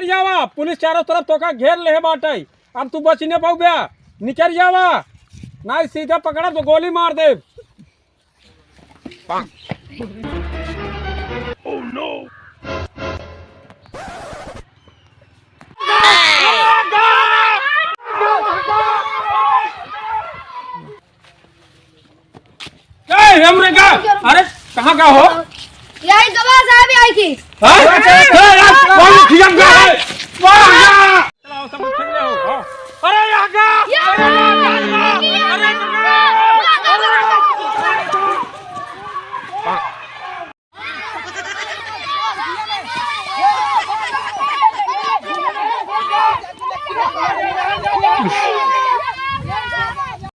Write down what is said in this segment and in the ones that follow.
निकल जावा, पुलिस चारों तरफ तोका घेर ले बाटे। अब तू बच नहीं पाऊ बया, निकल जावा, ना सीधा पकड़ा तो गोली मार दे। Oh no! अरे कहाँ का हो? यही गवाह साहब आई थी।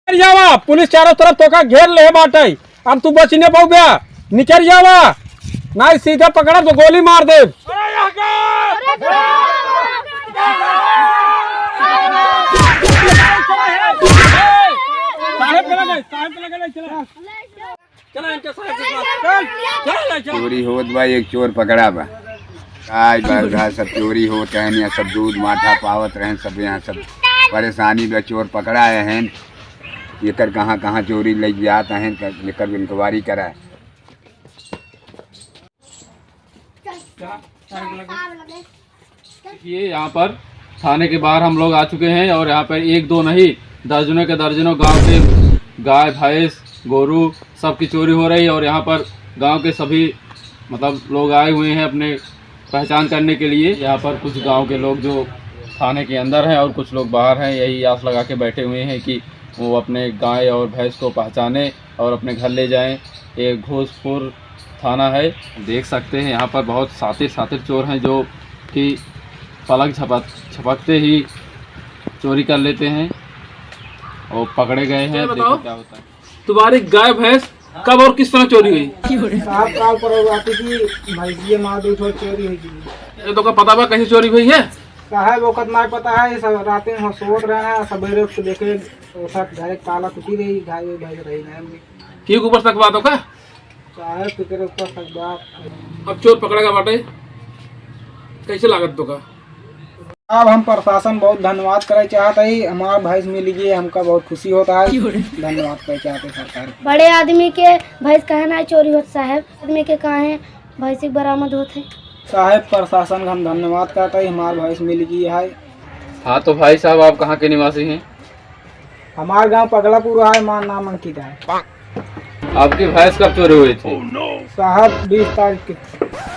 अरे जावा, पुलिस चारों तरफ तोका घेर ले बाटे। अब तू बच नहीं पाऊ बया, निकल जावा, ना सीधा पकड़ा तो गोली मार दे। चोरी होत बा, एक चोर पकड़ा बा। आज बरधा सब चोरी होते हैं, यहाँ सब दूध माठा पावत रहे, सब यहाँ सब परेशानी बा। चोर पकड़ा है, एकर कहाँ कहाँ चोरी ले जाते हैं, एकर इंक्वायरी करा। ये यहाँ पर थाने के बाहर हम लोग आ चुके हैं और यहाँ पर एक दो नहीं दर्जनों के दर्जनों गांव के गाय भैंस गोरू सबकी चोरी हो रही है। और यहाँ पर गांव के सभी मतलब लोग आए हुए हैं अपने पहचान करने के लिए। यहाँ पर कुछ गांव के लोग जो थाने के अंदर हैं और कुछ लोग बाहर हैं, यही आस लगा के बैठे हुए हैं कि वो अपने गाय और भैंस को पहचाने और अपने घर ले जाएं। ये घोषपुर थाना है, देख सकते हैं यहाँ पर बहुत सातिर चोर हैं जो कि पलक झपकते ही चोरी कर लेते हैं और पकड़े गए हैं। देखो क्या होता है। तुम्हारी गाय भैंस कब और किस तरह चोरी हुई? काल पर आती थी भैंसिया मार दी, थोड़ी चोरी हुई थी। ये तो का पता बा कैसी चोरी हुई है? साहब वक्त नहीं पता है, सब रात में सोच रहे हैं, सवेरे उठ के देखे घर ताला टूटी रही, गाय भैंस रही नहीं। की ऊपर तक बात होगा साहब फिक्र ऊपर तक बात। अब चोर पकड़ेगा बाटे, कैसे लागत तो का? अब हम प्रशासन बहुत धन्यवाद करे चाहते हैं, हमारा भैंस मिल गई, हमका बहुत खुशी होता है, धन्यवाद करे चाहते सरकार। बड़े आदमी के भैंस कहे ना चोरी होत साहब, आदमी के कहे भैंस बरामद होते। साहब प्रशासन का हम धन्यवाद करते हैं, हमारा भैंस मिल गई है। हाँ तो भाई साहब आप कहाँ के निवासी हैं? हमारा गांव पगलापुर है, हमारा नाम अंकित है। आपकी भैंस कब चोरी हुई थी? साहब 20 तारीख की।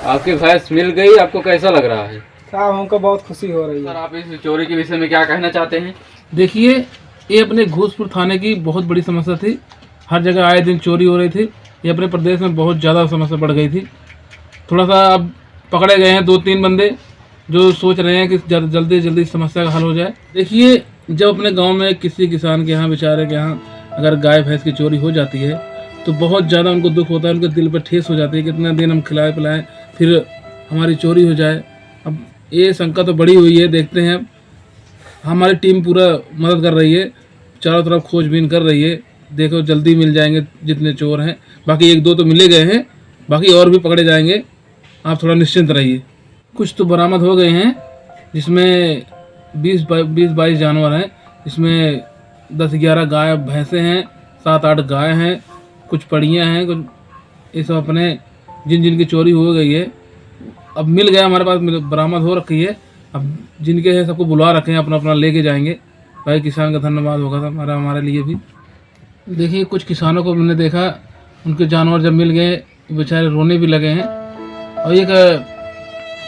आपकी भैंस मिल गई, आपको कैसा लग रहा है? साहब हमको बहुत खुशी हो रही है। सर आप इस चोरी के विषय में क्या कहना चाहते हैं? देखिए ये अपने घोषपुर थाने की बहुत बड़ी समस्या थी, हर जगह आए दिन चोरी हो रही थी। ये अपने प्रदेश में बहुत ज़्यादा समस्या बढ़ गई थी। थोड़ा सा अब पकड़े गए हैं 2-3 बंदे जो सोच रहे हैं कि जल्दी जल्दी समस्या का हल हो जाए। देखिए जब अपने गाँव में किसी किसान के यहाँ बेचारे के यहाँ अगर गाय भैंस की चोरी हो जाती है तो बहुत ज़्यादा उनको दुख होता है, उनके दिल पर ठेस हो जाती है। कितना दिन हम खिलाए पिलाएं फिर हमारी चोरी हो जाए। अब ये शंका तो बड़ी हुई है, देखते हैं। हमारी टीम पूरा मदद कर रही है, चारों तरफ खोजबीन कर रही है। देखो जल्दी मिल जाएंगे जितने चोर हैं, बाकी 1-2 तो मिले गए हैं, बाकी और भी पकड़े जाएंगे। आप थोड़ा निश्चिंत रहिए। कुछ तो बरामद हो गए हैं जिसमें 20-22 जानवर हैं, इसमें 10-11 गाय भैंसें हैं, 7-8 गाय हैं, कुछ पड़ियाँ हैं, कुछ ये सब अपने जिनकी चोरी हो गई है अब मिल गया हमारे पास, बरामद हो रखी है। अब जिनके है सबको बुला रखे हैं, अपना अपना लेके जाएंगे। भाई किसान का धन्यवाद होगा था हमारे लिए भी। देखिए कुछ किसानों को मैंने देखा, उनके जानवर जब मिल गए बेचारे रोने भी लगे हैं। और एक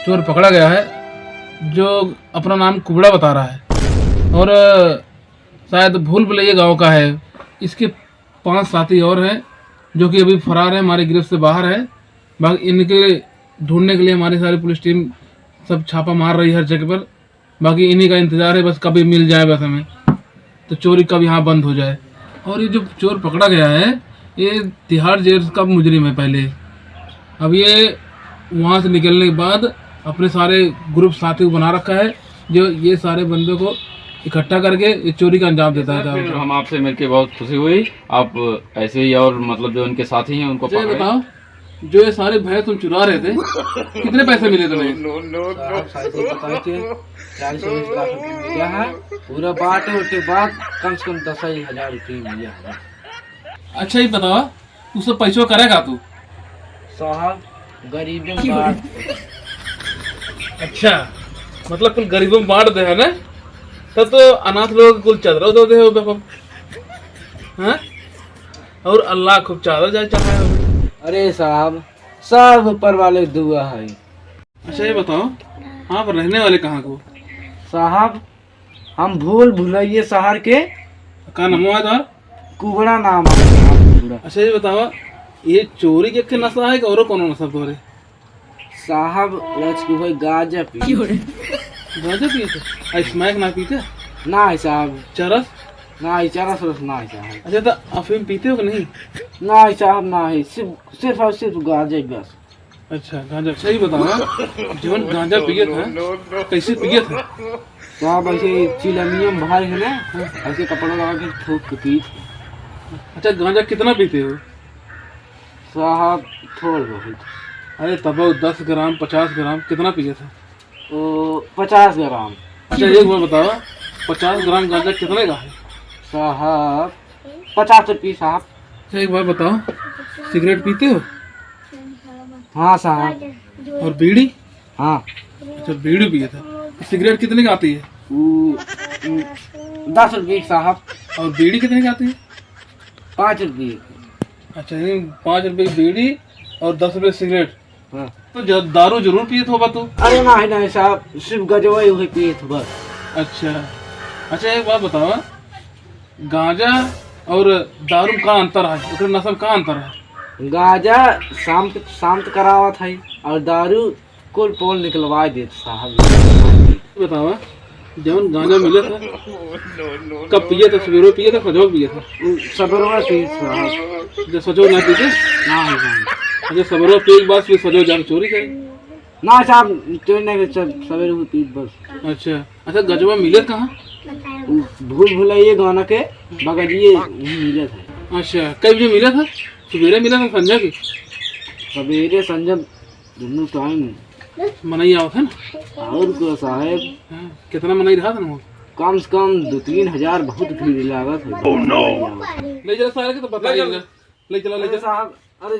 चोर पकड़ा गया है जो अपना नाम कुबड़ा बता रहा है और शायद भूल भुलैया गाँव का है। इसके 5 साथी और हैं जो कि अभी फरार है, हमारी गिरफ्त से बाहर है। बाकी इनके ढूंढने के लिए हमारी सारी पुलिस टीम सब छापा मार रही है हर जगह पर। बाकी इन्हीं का इंतज़ार है, बस कभी मिल जाए बस हमें, तो चोरी कब यहाँ बंद हो जाए। और ये जो चोर पकड़ा गया है ये तिहाड़ जेल का मुजरिम है पहले। अब ये वहाँ से निकलने के बाद अपने सारे ग्रुप साथी को बना रखा है जो ये सारे बंदों को इकट्ठा करके ये चोरी का अंजाम देता है। हम आपसे मिलके बहुत खुशी हुई। आप ऐसे ही और मतलब जो उनके साथी हैं उनको बताओ। जो ये सारे भैंस तुम चुरा रहे थे, कितने पैसे मिले तुम्हें? साहब साइकिल बताए थे 40-40 लाख रुपये मिला है। पूरा बांटे के बाद कम से कम 10,000 रुपये मिला है। अच्छा ये बताओ, तू सब पैसों करेगा तू? साहब गरीबों में बांट। अच्छा, मतलब कुल गरीबों में बांट दे है ना? तब तो अनाथ लोगों को कुल चादर दे हो बाबा, हाँ? और अल्लाह खूब चादर जाए चाहे हो। अरे साहब सब ऊपर वाले दुआ है। अच्छा ये बताओ, आप रहने वाले कहाँ को? साहब हम भूल भुलैये शहर के कहाँ नमो है तार? कुबड़ा नाम है साहब, कुबड़ा। अच्छा ये बताओ, ये चोरी के नशा है कि और कोनो नशा तोरे? साहब लचकी भाई गांजा पी। गांजा पिए थे? स्मैक ना पीते? ना है साहब, चरस? ना है चरस रस ना है साहब। अच्छा तो अफीम पीते हो कि नहीं? ना है साहब, ना है, सिर्फ और सिर्फ गांजा ही बस। अच्छा गांजा। अच्छा ये बताओ, जीवन गांजा पिए था कैसे पिए थे? साहब ऐसे चिलमियम भाई है ना, ऐसे कपड़ा लगा के ठोक के पी। अच्छा गांजा कितना पीते हो? साहब थोड़ बहुत। अरे तब 10 ग्राम 50 ग्राम कितना पिए थे? ओ 50 ग्राम। अच्छा एक बार बताओ, 50 ग्राम गांजा कितने का है? साहब 50 रुपये साहब। अच्छा एक बार बताओ, सिगरेट पीते हो? हाँ साहब। और बीड़ी? हाँ। अच्छा बीड़ी पिए थे। सिगरेट कितने की आती है? 10 रुपये साहब। और बीड़ी कितने की आती है? 5 रुपये। अच्छा ये 5 रुपए की बीड़ी और 10 रुपए सिगरेट। हाँ। तो दारू जरूर पिए थे तू? अरे नहीं नहीं साहब, सिर्फ गजवा ही पिए थे बस। अच्छा अच्छा एक बात बताओ, गांजा और दारू का अंतर है? उसके नशा में का अंतर है? गांजा शांत करावत है और दारू कुल पोल निकलवा देते साहब। बताओ, जब गांजा मिले था कब पिए थे? सवेरे पिए थे, सजो पिए थे? सबरवा पी साहब। जब सजो ना पीते? ना है साहब। अच्छा सवेरे पिए के बाद फिर सजो जाकर चोरी करे? ना साहब, चोरी नहीं करते, सवेरे को पी बस। अच्छा अच्छा गजवा मिले कहाँ? भूल भुलैये गाना के बगलिए मिले थे। अच्छा कई बजे मिला था? सवेरे मिला था संजय की? सवेरे संजय दोनों टाइम मनई आवत है ना? और को साहब हाँ, कितना मनई रहा था ना? कम से कम 2-3 हजार बहुत भीड़ लागत है। ले चला सारे के तो बता ले चला साहब। अरे